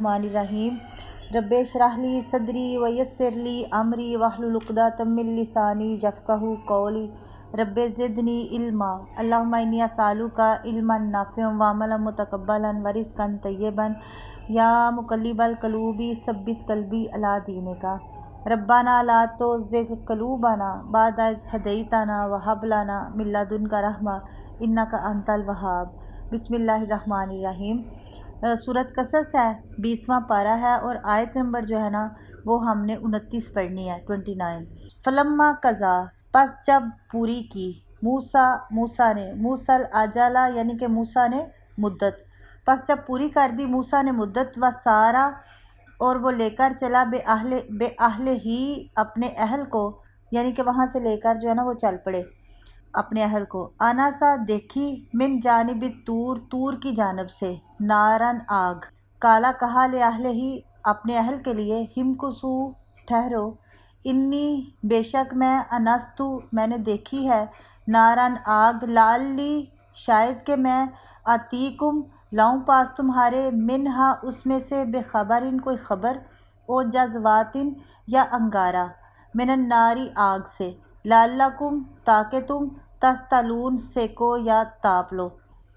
الرحمن الرحیم رب اشرح لی صدری ویسر لی امری واحلل عقدۃ من لسانی یفقہوا قولی رب زدنی علما اللہم انی اسألک علما نافعا وعملا متقبلا ورزقا طیبا یا مقلب القلوب ثبت قلبی علی دینک ربنا لا تزغ قلوبنا بعد اذ ہدیتنا وہب لنا من لدنک رحمۃ انک انت الوہاب۔ بسم اللہ الرحمن الرحیم۔ سورۃ قصص ہے، 20واں پارہ ہے، اور آیت نمبر جو ہے نا وہ ہم نے 29 پڑھنی ہے، 29۔ فلما قضا، پس جب پوری کی، موسیٰ نے موسیٰ الاجالہ یعنی کہ موسیٰ نے مدت، پس جب پوری کر دی موسیٰ نے مدت، وسارا اور وہ لے کر چلا بے اہل ہی اپنے اہل کو، یعنی کہ وہاں سے لے کر جو ہے نا وہ چل پڑے اپنے اہل کو، آنا سا دیکھی من جانب طور کی جانب سے، نارن آگ، کالا کہا لے اہل ہی اپنے اہل کے لیے، ہمکسو ٹھہرو، انی بے شک میں، انستو میں نے دیکھی ہے، نارن آگ، لالی شاید کہ میں، آتیکم لاؤں پاس تمہارے، منہا اس میں سے، بے خبرن کوئی خبر، او جذواتن یا انگارہ، من الناری آگ سے، لعلکم تاکہ تم، تستلون سیکو یا تاپ لو۔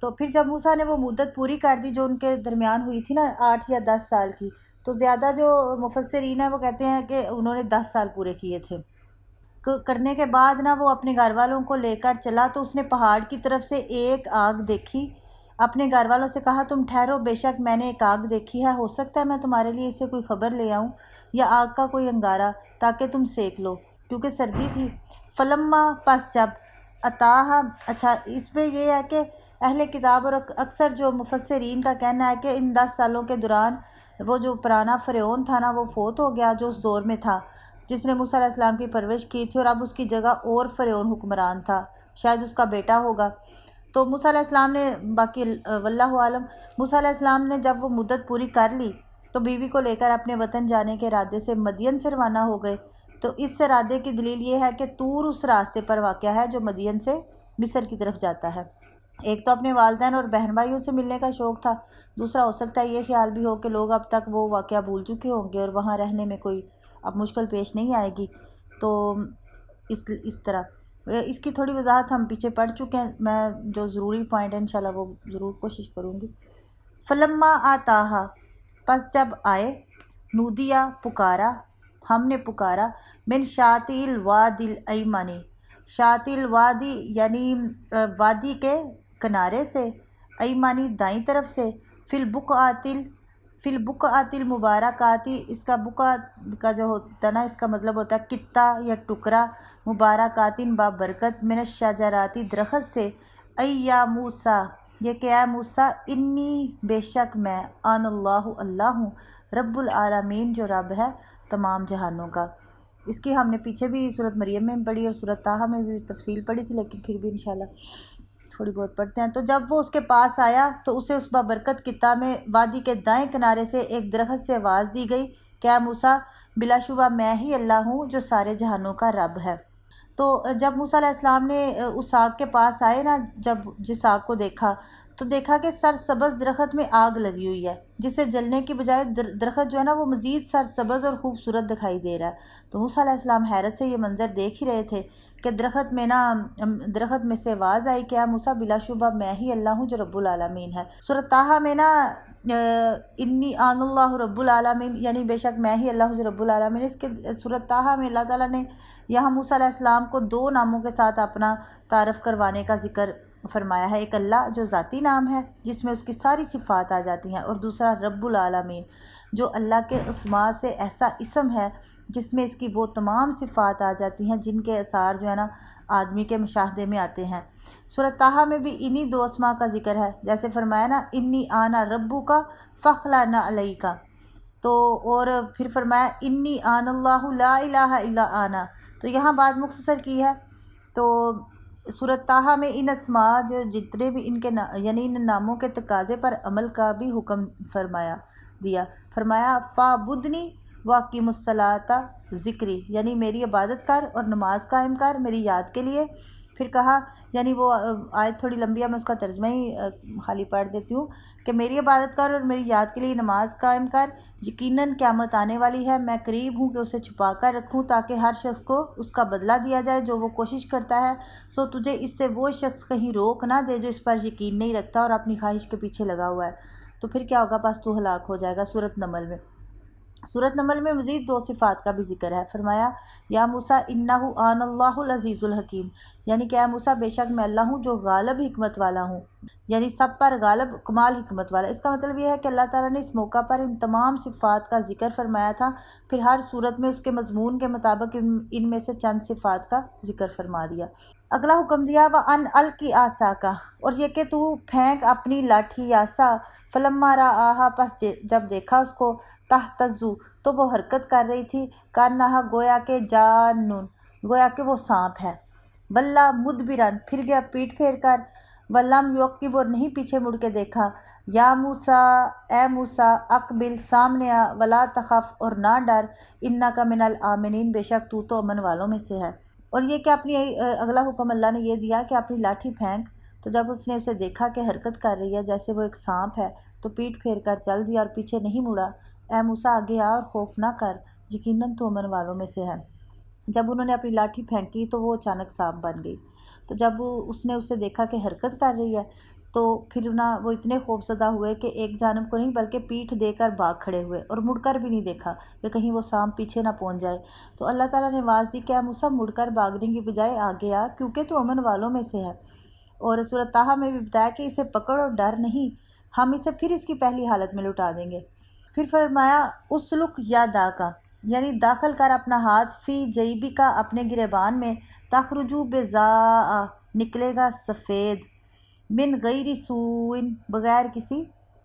تو پھر جب موسیٰ نے وہ مدت پوری کر دی جو ان کے درمیان ہوئی تھی نا 8 یا 10 سال کی، تو زیادہ جو مفسرین ہیں وہ کہتے ہیں کہ انہوں نے 10 سال پورے کیے تھے۔ کرنے کے بعد نا وہ اپنے گھر والوں کو لے کر چلا، تو اس نے پہاڑ کی طرف سے ایک آگ دیکھی، اپنے گھر والوں سے کہا تم ٹھہرو، بے شک میں نے ایک آگ دیکھی ہے، ہو سکتا ہے میں تمہارے لیے اس سے کوئی خبر لے آؤں یا آگ کا کوئی انگارہ تاکہ تم سیک لو، کیونکہ سردی تھی۔ فلما پس جب، اتاہا، اچھا اس میں یہ ہے کہ اہل کتاب اور اکثر جو مفسرین کا کہنا ہے کہ ان 10 سالوں کے دوران وہ جو پرانا فرعون تھا نا وہ فوت ہو گیا، جو اس دور میں تھا، جس نے موسیٰ علیہ السلام کی پرورش کی تھی، اور اب اس کی جگہ اور فرعون حکمران تھا، شاید اس کا بیٹا ہوگا۔ تو موسیٰ علیہ السلام نے، باقی واللہ عالم، موسیٰ علیہ السلام نے جب وہ مدت پوری کر لی تو بیوی کو لے کر اپنے وطن جانے کے ارادے سے مدین سے روانہ ہو گئے۔ تو اس ارادے کی دلیل یہ ہے کہ طور اس راستے پر واقع ہے جو مدین سے مصر کی طرف جاتا ہے۔ ایک تو اپنے والدین اور بہن بھائیوں سے ملنے کا شوق تھا، دوسرا ہو سکتا ہے یہ خیال بھی ہو کہ لوگ اب تک وہ واقعہ بھول چکے ہوں گے اور وہاں رہنے میں کوئی اب مشکل پیش نہیں آئے گی، تو اس طرح اس کی تھوڑی وضاحت ہم پیچھے پڑھ چکے ہیں، میں جو ضروری پوائنٹ ہے انشاءاللہ وہ ضرور کوشش کروں گی۔ فلما آتاہا، پس جب آئے، نودیا پکارا، ہم نے پکارا، من شاطئ الوادی الایمن، شاطئ الوادی یعنی وادی کے کنارے سے، ایمانی دائیں طرف سے، فی البقعۃ المبارکۃ، اس کا بقعہ کا جو ہوتا ہے نا اس کا مطلب ہوتا ہے کتا یا ٹکڑا، مبارکات بابرکت، من الشجرات درخت سے، ای یا موسیٰ یہ کہ اے موسیٰ، انی بے شک میں، آن اللہ اللہ ہوں، رب العالمین جو رب ہے تمام جہانوں کا۔ اس کی ہم نے پیچھے بھی سورۃ مریم میں پڑھی اور سورۃ طٰہٰ میں بھی تفصیل پڑھی تھی، لیکن پھر بھی انشاءاللہ تھوڑی بہت پڑھتے ہیں۔ تو جب وہ اس کے پاس آیا تو اسے اس بابرکت کتا میں وادی کے دائیں کنارے سے ایک درخت سے آواز دی گئی کہ اے موسیٰ، بلا شبہ میں ہی اللہ ہوں جو سارے جہانوں کا رب ہے۔ تو جب موسیٰ علیہ السلام نے اس آگ کے پاس آئے نا، جب جس آگ کو دیکھا تو دیکھا کہ سرسبز درخت میں آگ لگی ہوئی ہے، جس سے جلنے کی بجائے درخت جو ہے نا وہ مزید سرسبز اور خوبصورت دکھائی دے رہا ہے۔ تو موسیٰ علیہ السلام حیرت سے یہ منظر دیکھ ہی رہے تھے کہ درخت میں سے آواز آئی کہ اے موسیٰ، بلا شبہ میں ہی اللہ ہوں جو رب العالمین ہے۔ سورۃ طٰہٰ میں نا انی آن اللہ رب العالمین یعنی بے شک میں ہی اللہ ہوں جو رب العالمین، اس کے سورۃ طٰہٰ میں اللہ تعالیٰ نے یہاں موسیٰ علیہ السلام کو 2 ناموں کے ساتھ اپنا تعارف کروانے کا ذکر فرمایا ہے، ایک اللہ جو ذاتی نام ہے جس میں اس کی ساری صفات آ جاتی ہیں، اور دوسرا رب العالمین جو اللہ کے اسماء سے ایسا اسم ہے جس میں اس کی وہ تمام صفات آ جاتی ہیں جن کے اثار جو ہے نا آدمی کے مشاہدے میں آتے ہیں۔ سورۃ طٰہٰ میں بھی انہی 2 اسماء کا ذکر ہے، جیسے فرمایا نا انی آنا ربک فاخلعنا علیک، تو اور پھر فرمایا انی آن اللہ لا الہ الا انا، تو یہاں بات مختصر کی ہے۔ تو سورۃ طٰہٰ میں ان اسماء جو جتنے بھی ان کے یعنی ان ناموں کے تقاضے پر عمل کا بھی حکم فرمایا فاعبدنی واقیم الصلاۃ ذکری، یعنی میری عبادت کر اور نماز قائم کر میری یاد کے لیے۔ پھر کہا، یعنی وہ آیت تھوڑی لمبی ہے، میں اس کا ترجمہ ہی خالی پڑھ دیتی ہوں کہ میری عبادت کر اور میری یاد کے لیے نماز قائم کر، یقیناً قیامت آنے والی ہے، میں قریب ہوں کہ اسے چھپا کر رکھوں تاکہ ہر شخص کو اس کا بدلہ دیا جائے جو وہ کوشش کرتا ہے، سو تجھے اس سے وہ شخص کہیں روک نہ دے جو اس پر یقین نہیں رکھتا اور اپنی خواہش کے پیچھے لگا ہوا ہے، تو پھر کیا ہوگا؟ بس تو ہلاک ہو جائے گا۔ سورۃ نمل میں مزید 2 صفات کا بھی ذکر ہے۔ فرمایا یا موسیٰ انہ آن اللہ العزیز الحکیم، یعنی کہ اے موسیٰ بے شک میں اللہ ہوں جو غالب حکمت والا ہوں، یعنی سب پر غالب کمال حکمت والا۔ اس کا مطلب یہ ہے کہ اللہ تعالیٰ نے اس موقع پر ان تمام صفات کا ذکر فرمایا تھا، پھر ہر صورت میں اس کے مضمون کے مطابق ان میں سے چند صفات کا ذکر فرما دیا۔ اگلا حکم دیا وَأَنْ أَلْقِ عَصَاكَ، اور یہ کہ تو پھینک اپنی لاٹھی عصا، فلما رآها، پس جب دیکھا اس کو، تہتز، تو وہ حرکت کر رہی تھی، کانہا، گویا کہ جانن، گویا کہ وہ سانپ ہے، ولا مدبرن، پھر گیا پیٹ پھیر کر، ولم یعقب، اور نہیں پیچھے مڑ کے دیکھا، یا موسیٰ، اے موسیٰ، اقبل، سامنے آ، ولا تخف، اور نہ ڈر، انک من الآمنین، بے شک تو امن والوں میں سے ہے۔ اور یہ کہ اپنی اگلا حکم اللہ نے یہ دیا کہ اپنی لاٹھی پھینک، تو جب اس نے اسے دیکھا کہ حرکت کر رہی ہے جیسے وہ ایک سانپ ہے، تو پیٹ پھیر کر چل دیا اور پیچھے نہیں مڑا۔ اے موسیٰ آگے آ اور خوف نہ کر، یقیناً تو امن والوں میں سے ہے۔ جب انہوں نے اپنی لاٹھی پھینکی تو وہ اچانک سانپ بن گئی، تو جب اس نے اسے دیکھا کہ حرکت کر رہی ہے تو پھر وہ اتنے خوفزدہ ہوئے کہ ایک جانب کو نہیں بلکہ پیٹھ دے کر بھاگ کھڑے ہوئے اور مڑ کر بھی نہیں دیکھا کہ کہیں وہ سانپ پیچھے نہ پہنچ جائے۔ تو اللہ تعالیٰ نے آواز دی کہ اے موسیٰ مڑ کر بھاگنے کی بجائے آگے آ، کیونکہ تو امن والوں میں سے ہے۔ اور سورۃ طٰہٰ میں بھی بتایا کہ اسے پکڑ اور ڈر نہیں، ہم اسے پھر اس کی پہلی حالت میں لوٹا دیں گے۔ پھر فرمایا اسلک یدک، یعنی داخل کر اپنا ہاتھ، فی جیبک، اپنے گریبان میں، تخرج بیضاء، نکلے گا سفید، من غیر سوء، بغیر کسی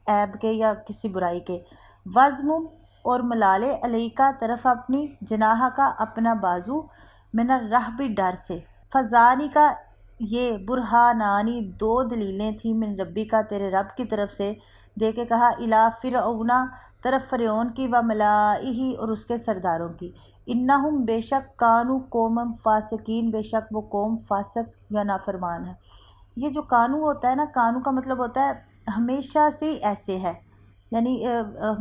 عیب کے یا کسی برائی کے، وضمم، اور ملالے، علیکا، طرف اپنی، جناح کا، اپنا بازو، من الرہب، ڈر سے، فذالک، یہ برہانانی، 2 دلیلیں تھیں، من ربی کا، تیرے رب کی طرف سے، دے کے کہا، الی فرعون، طرف فرعون کی، و ملائہ، اور اس کے سرداروں کی، انہم، بے شک، کانو، قوم فاسقین، بے شک وہ قوم فاسق یا نافرمان ہے۔ یہ جو کانو ہوتا ہے نا، کانو کا مطلب ہوتا ہے ہمیشہ سے ایسے ہے، یعنی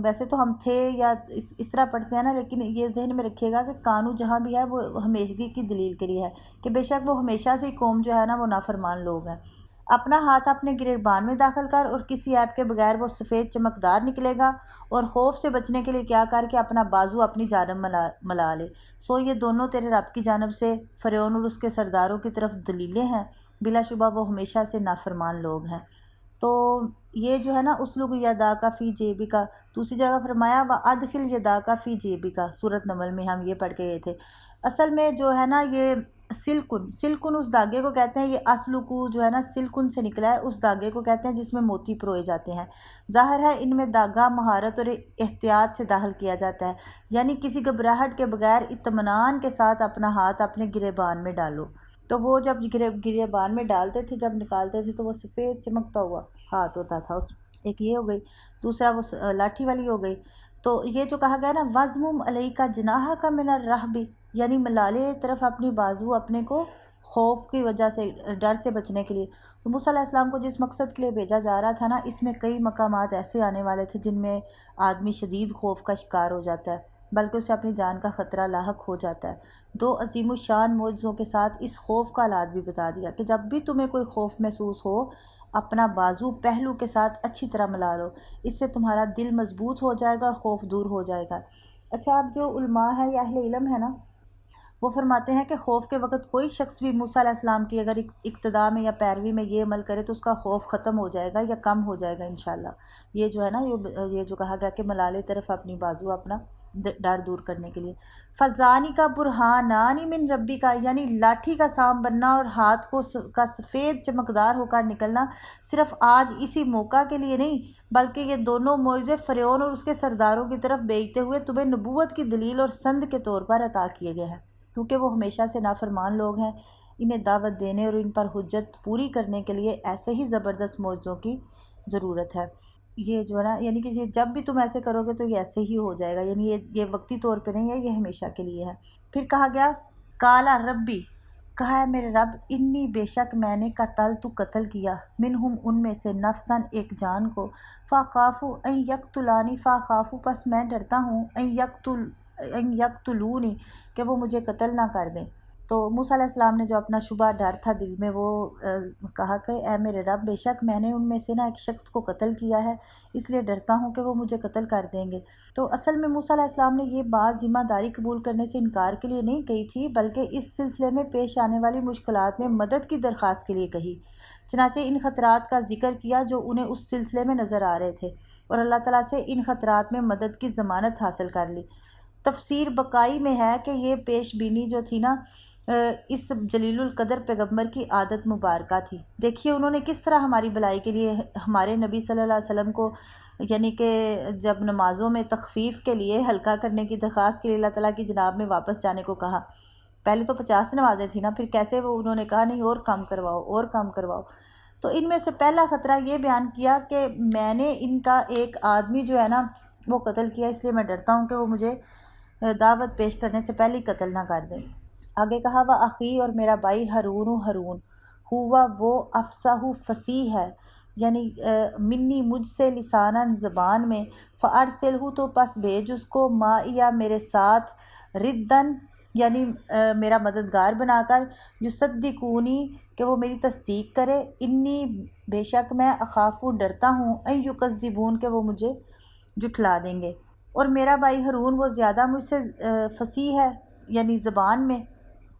ویسے تو ہم تھے یا اس طرح پڑھتے ہیں نا، لیکن یہ ذہن میں رکھیے گا کہ کانو جہاں بھی ہے وہ ہمیشگی کی دلیل کے لیے ہے کہ بے شک وہ ہمیشہ سے قوم جو ہے نا وہ نافرمان لوگ ہیں۔ اپنا ہاتھ اپنے گریبان میں داخل کر اور کسی عیب کے بغیر وہ سفید چمکدار نکلے گا، اور خوف سے بچنے کے لیے کیا کر کے اپنا بازو اپنی جانب ملا لے، سو یہ دونوں تیرے رب کی جانب سے فرعون اور اس کے سرداروں کی طرف دلیلیں ہیں، بلا شبہ وہ ہمیشہ سے نافرمان لوگ ہیں۔ تو یہ جو ہے نا اسلک یدک فی جیبک، دوسری جگہ فرمایا وادخل یدک فی جیبک، سورۃ نمل میں ہم یہ پڑھ کے گئے تھے۔ اصل میں جو ہے نا یہ سلکن اس دھاگے کو کہتے ہیں، یہ اسلکو جو ہے نا سلکن سے نکلا ہے، اس دھاگے کو کہتے ہیں جس میں موتی پروئے جاتے ہیں۔ ظاہر ہے ان میں دھاگا مہارت اور احتیاط سے داخل کیا جاتا ہے، یعنی کسی گھبراہٹ کے بغیر اطمینان کے ساتھ اپنا ہاتھ اپنے گریبان میں ڈالو۔ تو وہ جب گریبان میں ڈالتے تھے، جب نکالتے تھے تو وہ سفید چمکتا ہوا ہاتھ ہوتا تھا۔ ایک یہ ہو گئی، دوسرا وہ لاٹھی والی ہو گئی۔ تو یہ جو کہا گیا نا وضمم علیک جناحک من الرہب، یعنی ملالے طرف اپنی بازو اپنے کو خوف کی وجہ سے، ڈر سے بچنے کے لیے۔ تو موسیٰ علیہ السلام کو جس مقصد کے لیے بھیجا جا رہا تھا نا، اس میں کئی مقامات ایسے آنے والے تھے جن میں آدمی شدید خوف کا شکار ہو جاتا ہے، بلکہ اسے اپنی جان کا خطرہ لاحق ہو جاتا ہے۔ 2 عظیم الشان معجزوں کے ساتھ اس خوف کا علاج بھی بتا دیا کہ جب بھی تمہیں کوئی خوف محسوس ہو، اپنا بازو پہلو کے ساتھ اچھی طرح ملا لو، اس سے تمہارا دل مضبوط ہو جائے گا اور خوف دور ہو جائے گا۔ اچھا، اب جو علماء ہے یا اہل علم ہے نا، وہ فرماتے ہیں کہ خوف کے وقت کوئی شخص بھی موسیٰ علیہ السلام کی اگر اقتداء میں یا پیروی میں یہ عمل کرے تو اس کا خوف ختم ہو جائے گا یا کم ہو جائے گا انشاءاللہ۔ یہ جو ہے نا یہ جو کہا گیا کہ ملالے طرف اپنی بازو اپنا ڈر دور کرنے کے لیے، فضانی کا برہانانی من ربی کا، یعنی لاٹھی کا سانپ بننا اور ہاتھ کا سفید چمکدار ہو کر نکلنا صرف آج اسی موقع کے لیے نہیں، بلکہ یہ دونوں معجزے فرعون اور اس کے سرداروں کی طرف بھیجتے ہوئے تمہیں نبوت کی دلیل اور سند کے طور پر عطا کیے گئے ہیں، کیونکہ وہ ہمیشہ سے نافرمان لوگ ہیں۔ انہیں دعوت دینے اور ان پر حجت پوری کرنے کے لیے ایسے ہی زبردست معجزوں کی ضرورت ہے۔ یہ جو ہے نا، یعنی کہ یہ جب بھی تم ایسے کرو گے تو یہ ایسے ہی ہو جائے گا، یعنی یہ وقتی طور پہ نہیں ہے، یہ ہمیشہ کے لیے ہے۔ پھر کہا گیا کالا ربی، کہا ہے میرے رب انی بے شک میں نے قتل کیا منہم ان میں سے نفسن ایک جان کو فاخافو ان یقتلانی فاخافو پس میں ڈرتا ہوں ان یقتلونی کہ وہ مجھے قتل نہ کر دیں۔ تو موسیٰ علیہ السلام نے جو اپنا شبہ ڈر تھا دل میں وہ کہا کہ اے میرے رب بے شک میں نے ان میں سے ایک شخص کو قتل کیا ہے، اس لیے ڈرتا ہوں کہ وہ مجھے قتل کر دیں گے۔ تو اصل میں موسیٰ علیہ السلام نے یہ بات ذمہ داری قبول کرنے سے انکار کے لیے نہیں کہی تھی، بلکہ اس سلسلے میں پیش آنے والی مشکلات میں مدد کی درخواست کے لیے کہی۔ چنانچہ ان خطرات کا ذکر کیا جو انہیں اس سلسلے میں نظر آ رہے تھے، اور اللہ تعالیٰ سے ان خطرات میں مدد کی ضمانت حاصل کر لی۔ تفسیر بقائی میں ہے کہ یہ پیش بینی جو تھی نا اس جلیل القدر پیغمبر کی عادت مبارکہ تھی۔ دیکھیے انہوں نے کس طرح ہماری بھلائی کے لیے ہمارے نبی صلی اللہ علیہ وسلم کو، یعنی کہ جب نمازوں میں تخفیف کے لیے ہلکا کرنے کی درخواست کے لیے اللہ تعالیٰ کی جناب میں واپس جانے کو کہا۔ پہلے تو 50 نمازیں تھیں نا، پھر کیسے وہ انہوں نے کہا نہیں اور کم کرواؤ اور کم کرواؤ۔ تو ان میں سے پہلا خطرہ یہ بیان کیا کہ میں نے ان کا ایک آدمی جو ہے نا وہ قتل کیا، اس لیے میں ڈرتا ہوں کہ وہ مجھے دعوت پیش کرنے سے پہلے ہی قتل نہ کر دیں۔ آگے کہا وہ اخی اور میرا بھائی ہارون ہوا وہ افصح فصیح ہے، یعنی منی مجھ سے لساناً زبان میں، فارسلہ تو پس بھیج اس کو معیا میرے ساتھ، ردن یعنی میرا مددگار بنا کر، یصدقونی کہ وہ میری تصدیق کرے، انی بے شک میں اخافو ڈرتا ہوں، ان یکذبون کہ وہ مجھے جھٹلا دیں گے۔ اور میرا بھائی ہارون وہ زیادہ مجھ سے فصیح ہے یعنی زبان میں،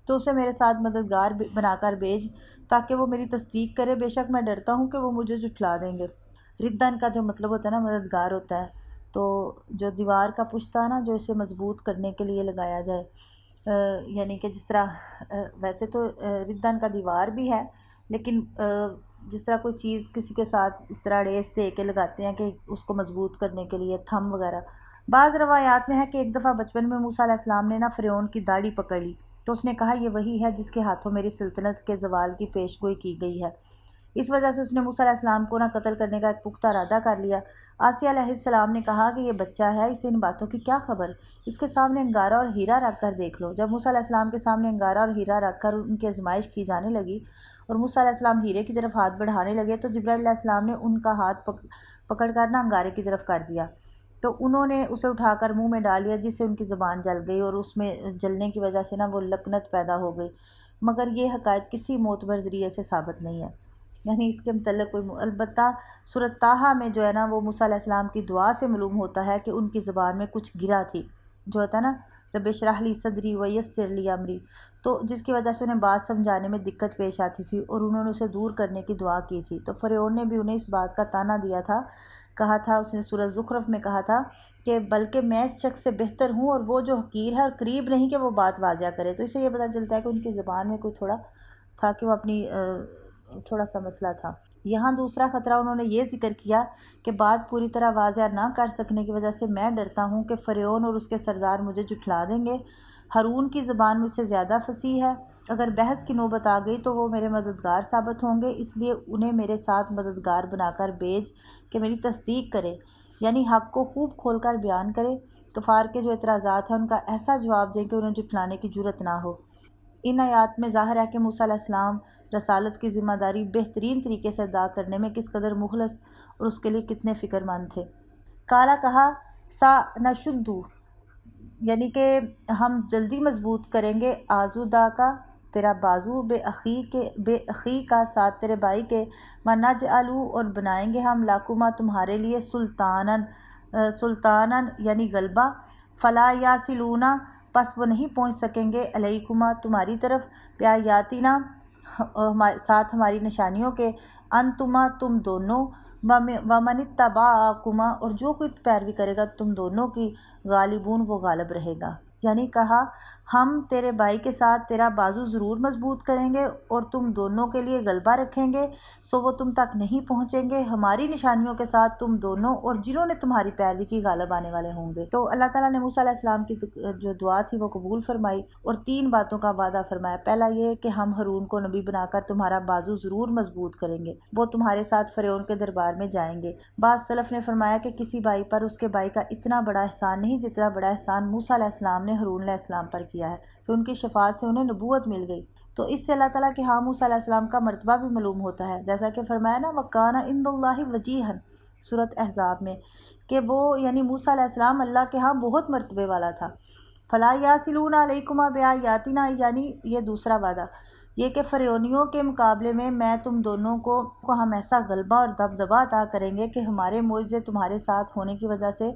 تو اسے میرے ساتھ مددگار بنا کر بھیج تاکہ وہ میری تصدیق کرے، بے شک میں ڈرتا ہوں کہ وہ مجھے جھٹلا دیں گے۔ ردن کا جو مطلب ہوتا ہے نا مددگار ہوتا ہے، تو جو دیوار کا پشتا ہے نا جو اسے مضبوط کرنے کے لیے لگایا جائے، یعنی کہ جس طرح ویسے تو ردن کا دیوار بھی ہے، لیکن جس طرح کوئی چیز کسی کے ساتھ اس طرح ریس دے کے لگاتے ہیں کہ اس کو مضبوط کرنے کے لیے، تھم وغیرہ۔ بعض روایات میں ہے کہ ایک دفعہ بچپن میں موسیٰ علیہ السلام نے نا فرعون کی داڑھی پکڑ لی، تو اس نے کہا یہ وہی ہے جس کے ہاتھوں میری سلطنت کے زوال کی پیش گوئی کی گئی ہے۔ اس وجہ سے اس نے موسیٰ علیہ السلام کو نہ قتل کرنے کا ایک پختہ ارادہ کر لیا۔ آسیہ علیہ السلام نے کہا کہ یہ بچہ ہے، اسے ان باتوں کی کیا خبر، اس کے سامنے انگارہ اور ہیرا رکھ کر دیکھ لو۔ جب موسیٰ علیہ السلام کے سامنے انگارہ اور ہیرا رکھ کر ان کی آزمائش کی جانے لگی اور موسیٰ علیہ السلام ہیرے کی طرف ہاتھ بڑھانے لگے تو جبرائیل علیہ السلام نے ان کا ہاتھ پکڑ کر نہ انگارے کی طرف کر دیا، تو انہوں نے اسے اٹھا کر منہ میں ڈال لیا، جس سے ان کی زبان جل گئی اور اس میں جلنے کی وجہ سے نا وہ لکنت پیدا ہو گئی، مگر یہ حقائق کسی معتبر ذریعے سے ثابت نہیں ہے، یعنی اس کے متعلق کوئی البتہ سورۃ طٰہٰ میں جو ہے نا وہ موسیٰ علیہ السلام کی دعا سے معلوم ہوتا ہے کہ ان کی زبان میں کچھ گرا تھی، جو ہوتا ہے نا رب اشرح لی صدری ویسر لی امری، تو جس کی وجہ سے انہیں بات سمجھانے میں دقت پیش آتی تھی اور انہوں نے اسے دور کرنے کی دعا کی تھی۔ تو فرعون نے بھی انہیں اس بات کا طعنہ دیا تھا، کہا تھا، اس نے سورۃ زخرف میں کہا تھا کہ بلکہ میں اس شخص سے بہتر ہوں اور وہ جو حقیر ہے اور قریب نہیں کہ وہ بات واضح کرے۔ تو اس سے یہ پتہ چلتا ہے کہ ان کی زبان میں کوئی تھوڑا تھا کہ وہ اپنی تھوڑا سا مسئلہ تھا۔ یہاں دوسرا خطرہ انہوں نے یہ ذکر کیا کہ بات پوری طرح واضح نہ کر سکنے کی وجہ سے میں ڈرتا ہوں کہ فرعون اور اس کے سردار مجھے جھٹلا دیں گے۔ ہارون کی زبان مجھ سے زیادہ فصیح ہے، اگر بحث کی نوبت آ گئی تو وہ میرے مددگار ثابت ہوں گے، اس لیے انہیں میرے ساتھ مددگار بنا کر بھیج کہ میری تصدیق کرے، یعنی حق کو خوب کھول کر بیان کرے، کفار کے جو اعتراضات ہیں ان کا ایسا جواب دیں کہ انہیں جھٹلانے کی جرأت نہ ہو۔ ان آیات میں ظاہر ہے کہ موسیٰ علیہ السلام رسالت کی ذمہ داری بہترین طریقے سے ادا کرنے میں کس قدر مخلص اور اس کے لیے کتنے فکر مند تھے۔ کالا کہا سا نشدو، یعنی کہ ہم جلدی مضبوط کریں گے، آزودا کا تیرا بازو، بے اخی کا ساتھ تیرے بھائی کے، منجعلو اور بنائیں گے ہم لاکما تمہارے لیے سلطانن یعنی غلبہ، فلا یاسلونا پس وہ نہیں پہنچ سکیں گے، علیکما تمہاری طرف، بیایاتینا ساتھ ہماری نشانیوں کے، انتما تم دونوں، ومن اتبعکما اور جو کوئی پیروی کرے گا تم دونوں کی، غالبون وہ غالب رہے گا، یعنی کہا ہم تیرے بھائی کے ساتھ تیرا بازو ضرور مضبوط کریں گے اور تم دونوں کے لیے غلبہ رکھیں گے، سو وہ تم تک نہیں پہنچیں گے، ہماری نشانیوں کے ساتھ تم دونوں اور جنہوں نے تمہاری پیروی کی غالب آنے والے ہوں گے۔ تو اللہ تعالیٰ نے موسیٰ علیہ السلام کی جو دعا تھی وہ قبول فرمائی اور 3 باتوں کا وعدہ فرمایا۔ پہلا یہ کہ ہم ہارون کو نبی بنا کر تمہارا بازو ضرور مضبوط کریں گے، وہ تمہارے ساتھ فرعون کے دربار میں جائیں گے۔ بعض سلف نے فرمایا کہ کسی بھائی پر اس کے بھائی کا اتنا بڑا احسان نہیں جتنا بڑا احسان موسیٰ علیہ السلام نے ہارون علیہ السلام پر کیا ہے کہ ان کی شفاعت سے انہیں نبوت مل گئی۔ تو اس سے اللہ تعالیٰ کے ہاں موسیٰ علیہ السلام کا مرتبہ بھی معلوم ہوتا ہے، جیسا کہ فرمایا نا وَكَانَ عِندَ اللہِ وَجِيهًا سورۃ احزاب میں، کہ وہ یعنی موسیٰ علیہ السلام اللہ کے ہاں بہت مرتبے والا تھا۔ فَلَا يَاسِلُونَ عَلَيْكُمَا بِآيَاتِنَا، یعنی یہ دوسرا وعدہ، یہ کہ فرعونیوں کے مقابلے میں تم دونوں کو ہم ایسا غلبہ اور دبدبہ عطا کریں گے کہ ہمارے معجزے تمہارے ساتھ ہونے کی وجہ سے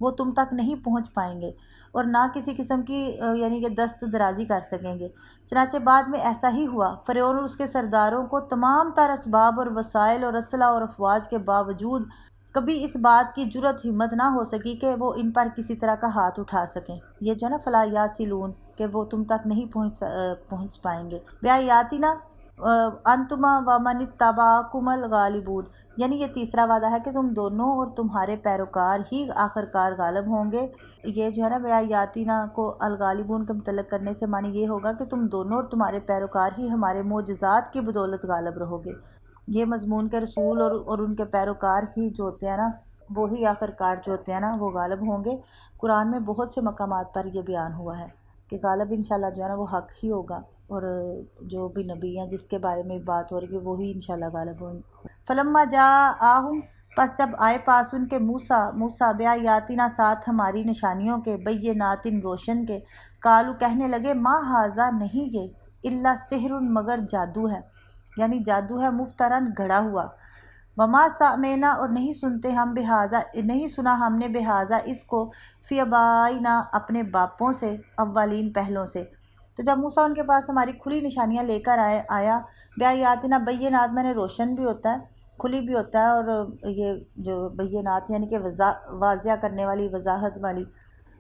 وہ تم تک نہیں پہنچ پائیں گے اور نہ کسی قسم کی یعنی کہ دست درازی کر سکیں گے۔ چنانچہ بعد میں ایسا ہی ہوا، فرعون اور اس کے سرداروں کو تمام تر اسباب اور وسائل اور اسلحہ اور افواج کے باوجود کبھی اس بات کی جرت ہمت نہ ہو سکی کہ وہ ان پر کسی طرح کا ہاتھ اٹھا سکیں۔ یہ جو ہے نا فلا یاسلون، کہ وہ تم تک نہیں پہنچ پائیں گے۔ بیایاتنا انتما ومن اتبعکم الغالبون، یعنی یہ تیسرا وعدہ ہے کہ تم دونوں اور تمہارے پیروکار ہی آخرکار غالب ہوں گے۔ یہ جو ہے نا بیایاتنا کو الغالبون کا متعلق کرنے سے معنی یہ ہوگا کہ تم دونوں اور تمہارے پیروکار ہی ہمارے معجزات کی بدولت غالب رہو گے۔ یہ مضمون کے رسول اور ان کے پیروکار ہی جو ہوتے ہیں نا، وہی آخرکار جو ہوتے ہیں نا وہ غالب ہوں گے۔ قرآن میں بہت سے مقامات پر یہ بیان ہوا ہے کہ غالب انشاءاللہ جو ہے نا وہ حق ہی ہوگا، اور جو بھی نبی ہیں جس کے بارے میں بات ہو رہی ہے وہی انشاءاللہ غالب ہوں گے۔ فلما جاءہم، پس جب آئے پاس ان کے موسیٰ بیایاتنا ساتھ ہماری نشانیوں کے، بینات روشن کے، قالو کہنے لگے ما ھذا نہیں یہ، الا سحر مگر جادو ہے، یعنی جادو ہے مفترن گھڑا ہوا، وما سمعنا اور نہیں سنتے ہم بہذا، نہیں سنا ہم نے بہذا اس کو، فی آبائنا اپنے باپوں سے، اولین پہلوں سے۔ تو جب موسیٰ ان کے پاس ہماری کھلی نشانیاں لے کر آیا، بیایاتنا بینات میں نے روشن بھی ہوتا ہے، کھلی بھی ہوتا ہے، اور یہ جو بینات یعنی کہ واضح کرنے والی، وضاحت والی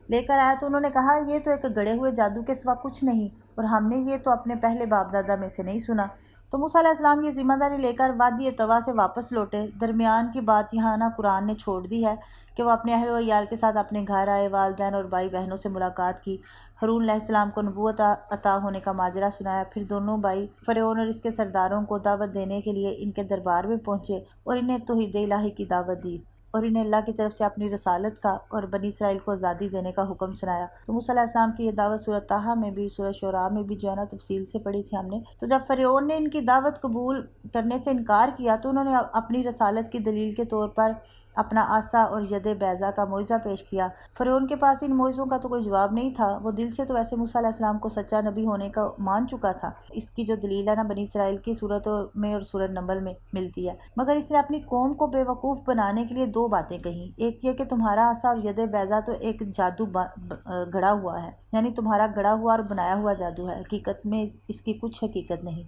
لے کر آیا، تو انہوں نے کہا یہ تو ایک گڑے ہوئے جادو کے سوا کچھ نہیں، اور ہم نے یہ تو اپنے پہلے باپ دادا میں سے نہیں سنا۔ تو موسیٰ علیہ السلام یہ ذمہ داری لے کر وادی طوا سے واپس لوٹے۔ درمیان کی بات یہاں نا قرآن نے چھوڑ دی ہے کہ وہ اپنے اہل و عیال کے ساتھ اپنے گھر آئے، والدین اور بھائی بہنوں سے ملاقات کی، ہارون علیہ السلام کو نبوت عطا ہونے کا ماجرا سنایا، پھر دونوں بھائی فرعون اور اس کے سرداروں کو دعوت دینے کے لیے ان کے دربار میں پہنچے اور انہیں توحید الہی کی دعوت دی، اور انہیں اللہ کی طرف سے اپنی رسالت کا اور بنی اسرائیل کو آزادی دینے کا حکم سنایا۔ تو موسیٰ علیہ السلام کی یہ دعوت سورۃ طٰہٰ میں بھی، سورۃ شعراء میں بھی جو ہے نا تفصیل سے پڑھی تھی ہم نے۔ تو جب فرعون نے ان کی دعوت قبول کرنے سے انکار کیا تو انہوں نے اپنی رسالت کی دلیل کے طور پر اپنا عصا اور ید بیضا کا معجزہ پیش کیا۔ فرعون کے پاس ان معجزوں کا تو کوئی جواب نہیں تھا، وہ دل سے تو ویسے موسیٰ علیہ السلام کو سچا نبی ہونے کا مان چکا تھا۔ اس کی جو دلیل ہے نا بنی اسرائیل کی سورتوں میں اور سورۃ نمل میں ملتی ہے، مگر اس نے اپنی قوم کو بے وقوف بنانے کے لیے دو باتیں کہیں۔ ایک یہ کہ تمہارا عصا اور ید بیضا تو ایک جادو گڑا ہوا ہے، یعنی تمہارا گڑا ہوا اور بنایا ہوا جادو ہے، حقیقت میں اس کی کچھ حقیقت نہیں۔